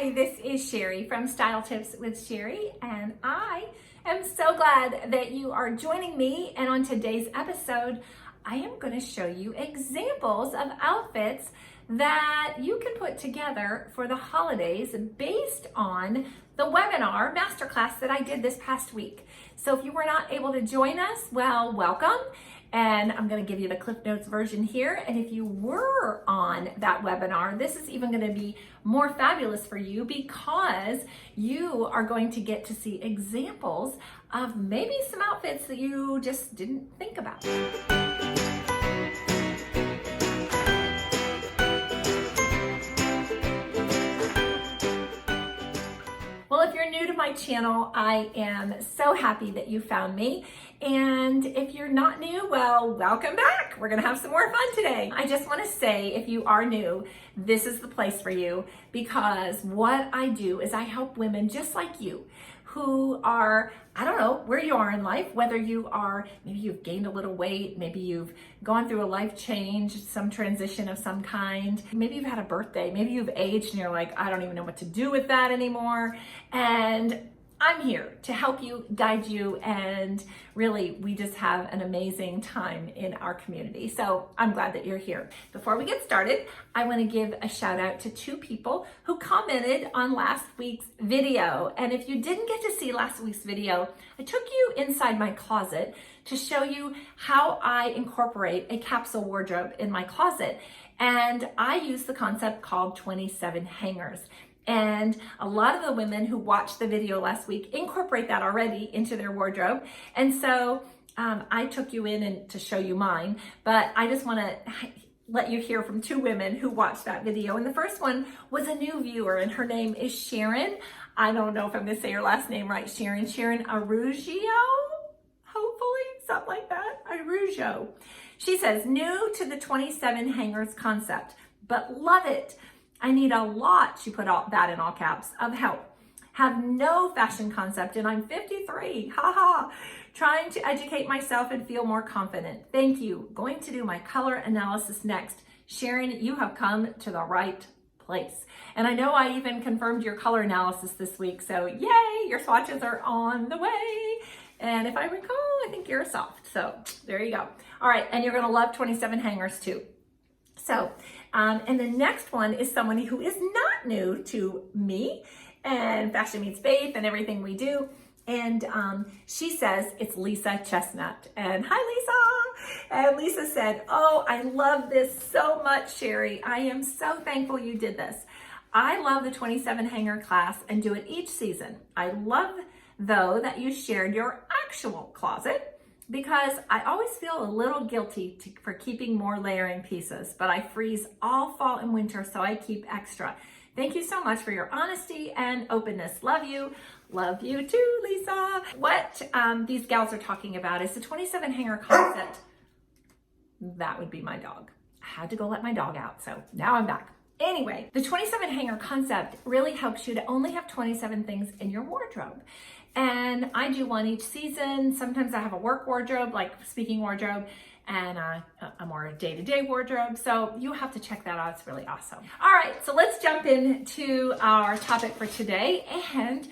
Hi, this is Sherry from Style Tips with Sherry, and I am so glad that you are joining me. And on today's episode, I am going to show you examples of outfits that you can put together for the holidays based on the webinar masterclass that I did this past week. So if you were not able to join us, well, welcome. And I'm going to give you the Cliff Notes version here. And if you were on that webinar, this is even going to be more fabulous for you because you are going to get to see examples of maybe some outfits that you just didn't think about. Well, if you're new to my channel, I am so happy that you found me. And if you're not new, well, welcome back. We're gonna have some more fun today. I just wanna say, if you are new, this is the place for you because what I do is I help women just like you who are, I don't know where you are in life, whether you are, maybe you've gained a little weight, maybe you've gone through a life change, some transition of some kind, maybe you've had a birthday, maybe you've aged and you're like, I don't even know what to do with that anymore. And I'm here to help you, guide you, and really, we just have an amazing time in our community. So I'm glad that you're here. Before we get started, I want to give a shout out to two people who commented on last week's video. And if you didn't get to see last week's video, I took you inside my closet to show you how I incorporate a capsule wardrobe in my closet. And I use the concept called 27 hangers. And a lot of the women who watched the video last week incorporate that already into their wardrobe. And so I took you in and to show you mine, but I just want to let you hear from two women who watched that video. And the first one was a new viewer, and her name is Sharon. I don't know if I'm going to say her last name right. Sharon Arugio, hopefully, something like that. Arugio. She says, new to the 27 hangers concept, but love it. I need a lot, she put all that in all caps, of help. Have no fashion concept and I'm 53, haha. Trying to educate myself and feel more confident. Thank you. Going to do my color analysis next. Sharon, you have come to the right place. And I know I even confirmed your color analysis this week, so yay, your swatches are on the way. And if I recall, I think you're soft, so there you go. All right, and you're gonna love 27 hangers too. So, and the next one is someone who is not new to me and Fashion Meets Faith and everything we do. And she says it's Lisa Chestnut. And hi, Lisa. And Lisa said, oh, I love this so much, Sherry. I am so thankful you did this. I love the 27 hanger class and do it each season. I love, though, that you shared your actual closet, because I always feel a little guilty for keeping more layering pieces, but I freeze all fall and winter, so I keep extra. Thank you so much for your honesty and openness. Love you. Love you too, Lisa. What these gals are talking about is the 27 hanger concept. That would be my dog. I had to go let my dog out, so now I'm back. Anyway, the 27 hanger concept really helps you to only have 27 things in your wardrobe. And I do one each season. Sometimes I have a work wardrobe, like speaking wardrobe, and a more day-to-day wardrobe. So you have to check that out. It's really awesome. All right, so let's jump into our topic for today. And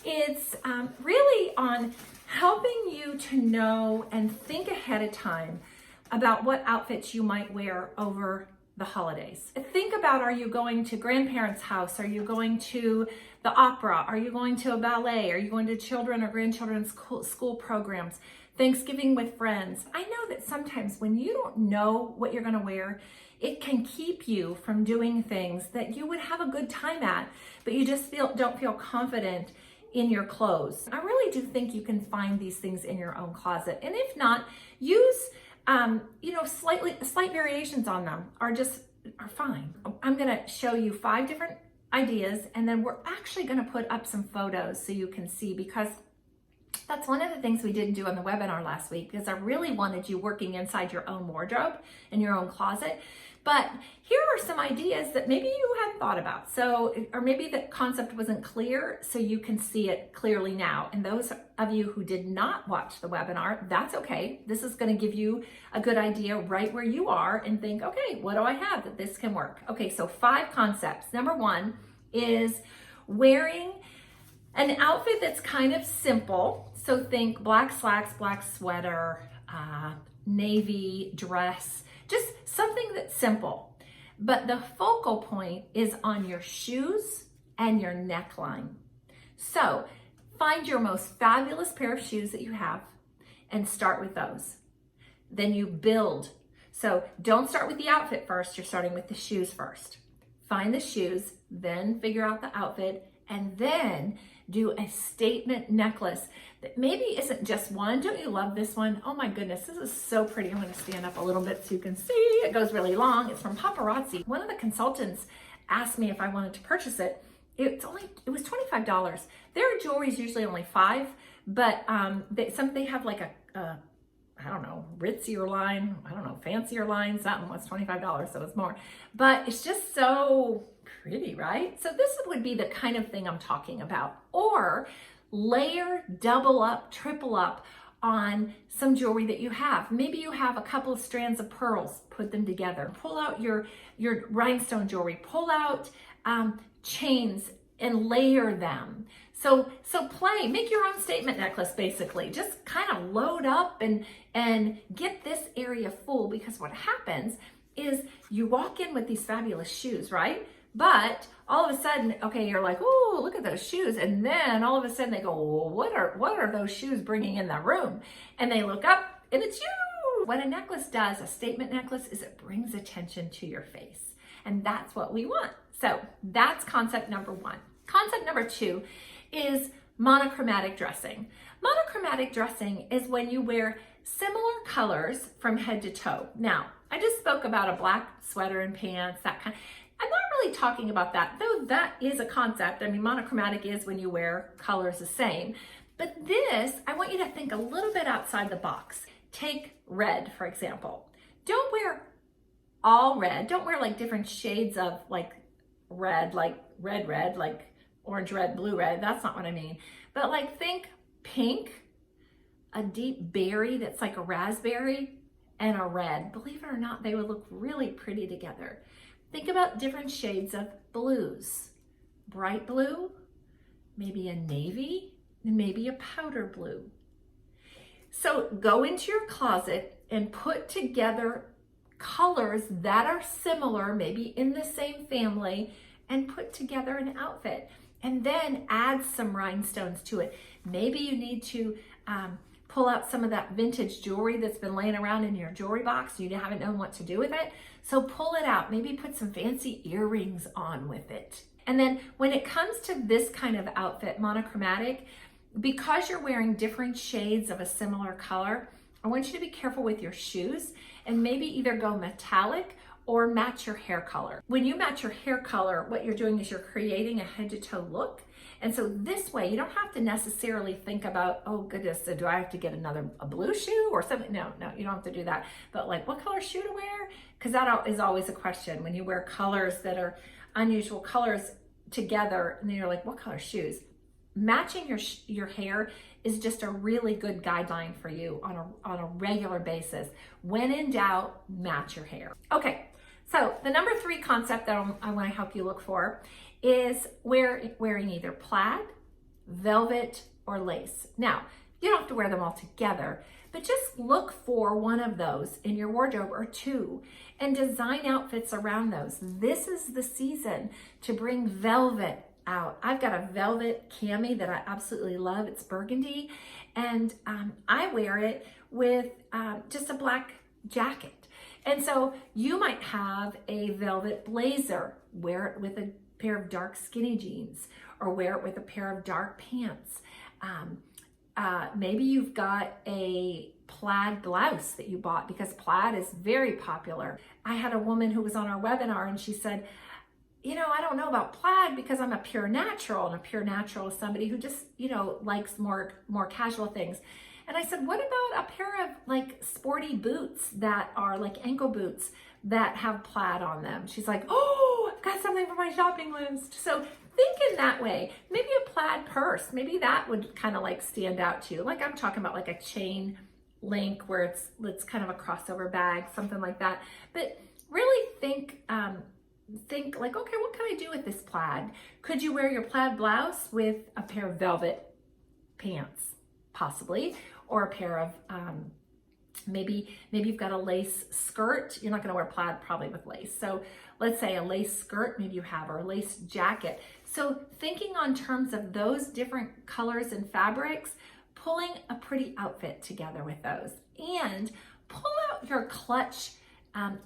it's really on helping you to know and think ahead of time about what outfits you might wear over the holidays. Think about, are you going to grandparents' house? Are you going to the opera? Are you going to a ballet? Are you going to children or grandchildren's school programs? Thanksgiving with friends? I know that sometimes when you don't know what you're gonna wear, it can keep you from doing things that you would have a good time at, but you just don't feel confident in your clothes. I really do think you can find these things in your own closet. And if not, use slight variations on them are fine. I'm gonna show you 5 different ideas, and then we're actually gonna put up some photos so you can see, because that's one of the things we didn't do on the webinar last week, because I really wanted you working inside your own wardrobe in your own closet. But here are some ideas that maybe you hadn't thought about. So, or maybe the concept wasn't clear, so you can see it clearly now. And those of you who did not watch the webinar, that's okay. This is going to give you a good idea right where you are and think, okay, what do I have that this can work? Okay, so 5 concepts. Number 1 is wearing an outfit that's kind of simple. So think black slacks, black sweater, navy dress, just something that's simple. But the focal point is on your shoes and your neckline. So find your most fabulous pair of shoes that you have and start with those. Then you build. So don't start with the outfit first, you're starting with the shoes first. Find the shoes, then figure out the outfit, and then do a statement necklace that maybe isn't just one. Don't you love this one? Oh my goodness, this is so pretty. I'm gonna stand up a little bit so you can see. It goes really long. It's from Paparazzi. One of the consultants asked me if I wanted to purchase it. It was $25. Their jewelry is usually only $5, but they have like a I don't know, ritzier line, I don't know, fancier line, something was $25, so it's more. But it's just so pretty, right? So this would be the kind of thing I'm talking about. Or layer, double up, triple up on some jewelry that you have. Maybe you have a couple of strands of pearls, put them together. Pull out your rhinestone jewelry, pull out chains and layer them. So play, make your own statement necklace basically. Just kind of load up and get this area full, because what happens is you walk in with these fabulous shoes, right? But all of a sudden, okay, you're like, oh, look at those shoes. And then all of a sudden they go, well, what are those shoes bringing in the room? And they look up and it's you. What a necklace does, a statement necklace, is it brings attention to your face. And that's what we want. So that's concept number one. Concept number two is monochromatic dressing. Monochromatic dressing is when you wear similar colors from head to toe. Now, I just spoke about a black sweater and pants, that kind. I'm not really talking about that, though that is a concept. I mean, monochromatic is when you wear colors the same. But this, I want you to think a little bit outside the box. Take red, for example. Don't wear all red. Don't wear like different shades of like red, like red, like orange red, blue red. That's not what I mean. But like think pink, a deep berry that's like a raspberry, and a red. Believe it or not, they would look really pretty together. Think about different shades of blues. Bright blue, maybe a navy, and maybe a powder blue. So go into your closet and put together colors that are similar, maybe in the same family, and put together an outfit. And then add some rhinestones to it. Maybe you need to pull out some of that vintage jewelry that's been laying around in your jewelry box. You haven't known what to do with it. So pull it out. Maybe put some fancy earrings on with it. And then when it comes to this kind of outfit, monochromatic, because you're wearing different shades of a similar color, I want you to be careful with your shoes and maybe either go metallic or match your hair color. When you match your hair color, what you're doing is you're creating a head to toe look. And so this way, you don't have to necessarily think about, oh goodness, so do I have to get a blue shoe or something? No, you don't have to do that. But like, what color shoe to wear? Because that is always a question when you wear colors that are unusual colors together, and then you're like, what color shoes? Matching your hair is just a really good guideline for you on a regular basis. When in doubt, match your hair. Okay, so the number 3 concept that I want to help you look for is wearing either plaid, velvet, or lace. Now, you don't have to wear them all together, but just look for one of those in your wardrobe or two and design outfits around those. This is the season to bring velvet out. I've got a velvet cami that I absolutely love. It's burgundy, and I wear it with just a black jacket. And so you might have a velvet blazer, wear it with a pair of dark skinny jeans, or wear it with a pair of dark pants. Maybe you've got a plaid blouse that you bought, because plaid is very popular. I had a woman who was on our webinar and she said, you know, I don't know about plaid because I'm a pure natural, and a pure natural is somebody who just, you know, likes more casual things. And I said, what about a pair of like sporty boots that are like ankle boots that have plaid on them? She's like, oh, I've got something for my shopping list. So think in that way. Maybe a plaid purse, maybe that would kind of like stand out to you. Like I'm talking about like a chain link where it's kind of a crossover bag, something like that. But really think think like, okay, what can I do with this plaid? Could you wear your plaid blouse with a pair of velvet pants, possibly, or a pair of, maybe you've got a lace skirt. You're not going to wear plaid probably with lace. So let's say a lace skirt, maybe you have, or a lace jacket. So thinking on terms of those different colors and fabrics, pulling a pretty outfit together with those. And pull out your clutch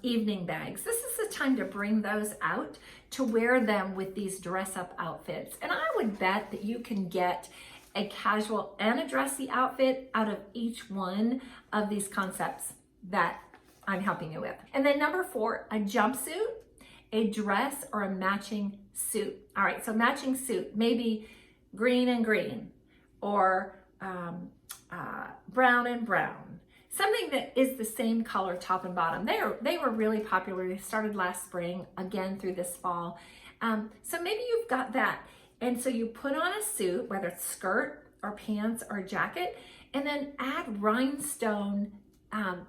evening bags. This is the time to bring those out to wear them with these dress up outfits. And I would bet that you can get a casual and a dressy outfit out of each one of these concepts that I'm helping you with. And then number 4, a jumpsuit, a dress, or a matching suit. All right, so matching suit, maybe green and green, or brown and brown. Something that is the same color top and bottom. They were really popular. They started last spring, again through this fall. So maybe you've got that. And so you put on a suit, whether it's skirt or pants or jacket, and then add rhinestone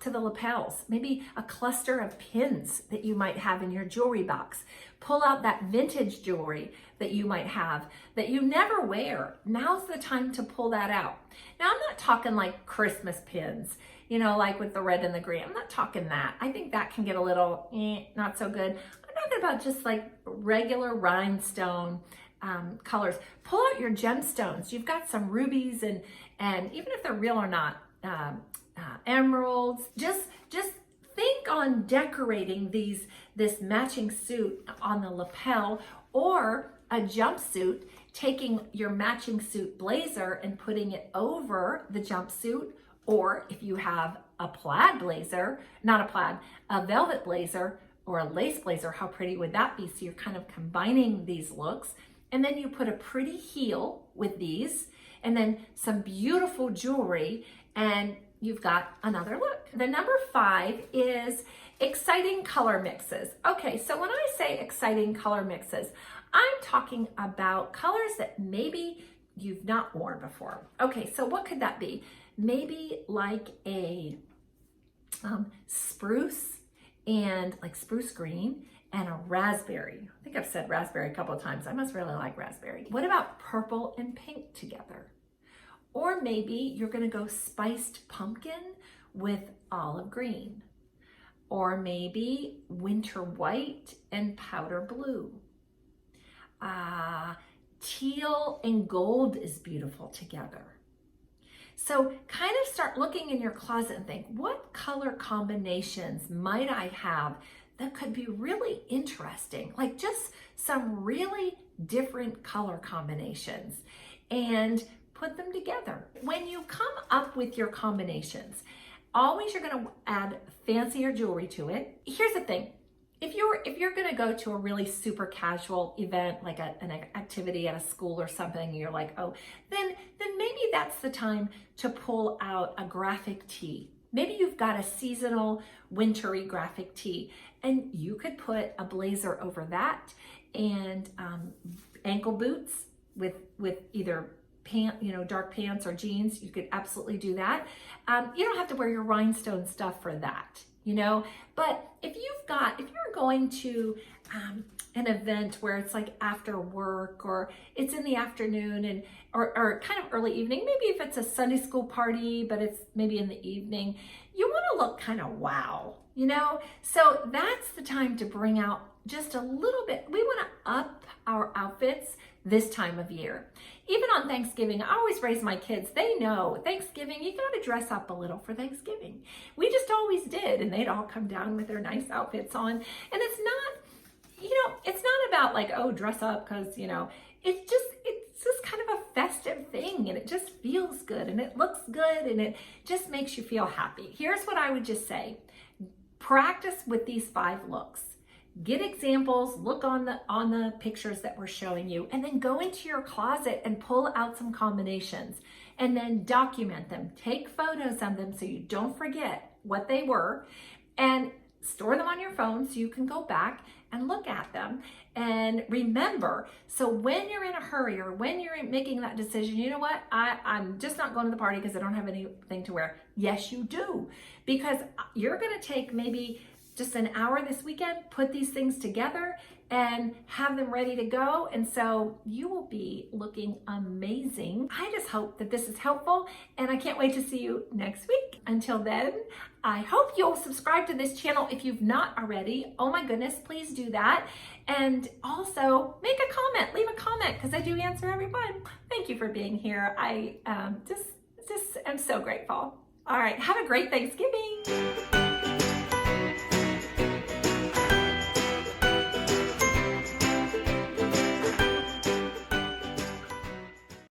to the lapels, maybe a cluster of pins that you might have in your jewelry box. Pull out that vintage jewelry that you might have that you never wear. Now's the time to pull that out. Now, I'm not talking like Christmas pins, you know, like with the red and the green. I'm not talking that. I think that can get a little not so good. I'm talking about just like regular rhinestone colors. Pull out your gemstones. You've got some rubies and even if they're real or not, emeralds. Just think on decorating this matching suit on the lapel, or a jumpsuit, taking your matching suit blazer and putting it over the jumpsuit, or if you have a plaid blazer, not a plaid, a velvet blazer or a lace blazer, how pretty would that be? So you're kind of combining these looks, and then you put a pretty heel with these, and then some beautiful jewelry, and you've got another look. The number 5 is exciting color mixes. Okay, so when I say exciting color mixes, I'm talking about colors that maybe you've not worn before. Okay, so what could that be? Maybe like a spruce and like spruce green and a raspberry. I think I've said raspberry a couple of times. I must really like raspberry. What about purple and pink together? Or maybe you're gonna go spiced pumpkin with olive green. Or maybe winter white and powder blue. Teal and gold is beautiful together. So kind of start looking in your closet and think, what color combinations might I have that could be really interesting? Like just some really different color combinations, and put them together. When you come up with your combinations, always you're gonna add fancier jewelry to it. Here's the thing. If you're gonna go to a really super casual event, like an activity at a school or something, and you're like, oh, then maybe that's the time to pull out a graphic tee. Maybe you've got a seasonal, wintry graphic tee, and you could put a blazer over that, and ankle boots with either dark pants or jeans. You could absolutely do that. You don't have to wear your rhinestone stuff for that, but if you're going to an event where it's like after work, or it's in the afternoon or kind of early evening, maybe if it's a Sunday school party, but it's maybe in the evening, you want to look kind of wow, so that's the time to bring out just a little bit. We want to up our outfits this time of year. Even on Thanksgiving, I always raise my kids. They know Thanksgiving, you got to dress up a little for Thanksgiving. We just always did. And they'd all come down with their nice outfits on. And it's not about like, oh, dress up because, it's just kind of a festive thing, and it just feels good and it looks good and it just makes you feel happy. Here's what I would just say. Practice with these 5 looks. Get examples, look on the pictures that we're showing you, and then go into your closet and pull out some combinations, and then document them. Take photos of them so you don't forget what they were, and store them on your phone so you can go back and look at them and remember. So when you're in a hurry, or when you're making that decision, you know what, I'm just not going to the party because I don't have anything to wear. Yes, you do, because you're going to take maybe just an hour this weekend, put these things together and have them ready to go. And so you will be looking amazing. I just hope that this is helpful, and I can't wait to see you next week. Until then, I hope you'll subscribe to this channel if you've not already. Oh my goodness, please do that. And also leave a comment, because I do answer everyone. Thank you for being here. I just am so grateful. All right, have a great Thanksgiving.